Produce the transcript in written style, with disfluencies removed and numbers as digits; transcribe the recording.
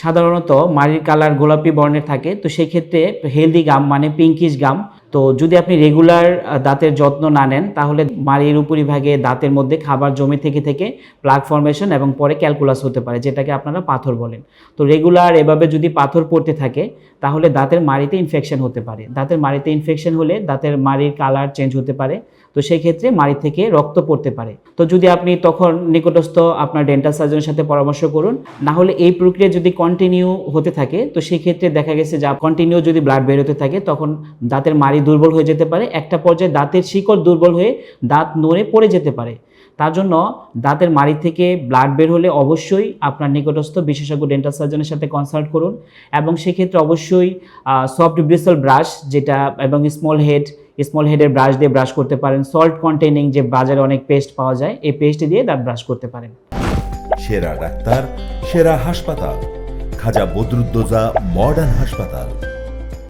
সাধারণত মাড়ির কালার গোলাপি বর্ণের থাকে, তো সেই ক্ষেত্রে হেলদি গাম মানে পিঙ্কিশ গাম। তো যদি আপনি রেগুলার দাঁতের যত্ন না নেন তাহলে মাড়ির উপরিভাগে দাঁতের মধ্যে খাবার জমে থেকে থেকে প্লাক ফর্মেশন এবং পরে ক্যালকুলাস হতে পারে, যেটাকে আপনারা পাথর বলেন। তো রেগুলার এভাবে যদি পাথর পড়তে থাকে তাহলে দাঁতের মাড়িতে ইনফেকশন হতে পারে। দাঁতের মাড়িতে ইনফেকশন হলে দাঁতের মাড়ির কালার চেঞ্জ হতে পারে, তো সেই ক্ষেত্রে মাড়ি থেকে রক্ত পড়তে পারে। তো যদি আপনি তখন নিকটস্থ আপনার ডেন্টাল সার্জনের সাথে পরামর্শ করুন। না হলে এই প্রক্রিয়া যদি কন্টিনিউ হতে থাকে তো সেই ক্ষেত্রে দেখা গেছে যে কন্টিনিউ যদি ব্লাড বের হতে থাকে তখন দাঁতের মাড়ি দুর্বল হয়ে যেতে পারে, একটা পর্যায়ে দাঁতের শিকড় দুর্বল হয়ে দাঁত নড়ে পড়ে যেতে পারে। তার জন্য দাঁতের মাড়ি থেকে ব্লাড বের হলে অবশ্যই আপনার নিকটস্থ বিশেষজ্ঞ ডেন্টাল সার্জনের সাথে কনসাল্ট করুন, এবং সেক্ষেত্রে অবশ্যই সফট ব্রিসল ব্রাশ যেটা এবং স্মল হেডের ব্রাশ দিয়ে ব্রাশ করতে পারেন। সল্ট কন্টেনিং যে বাজারে অনেক পেস্ট পাওয়া যায়, এই পেস্ট দিয়ে দাঁত ব্রাশ করতে পারেন। সেরা ডাক্তার, সেরা হাসপাতাল, খাজা বদরুদ্দোজা মডার্ন হাসপাতাল।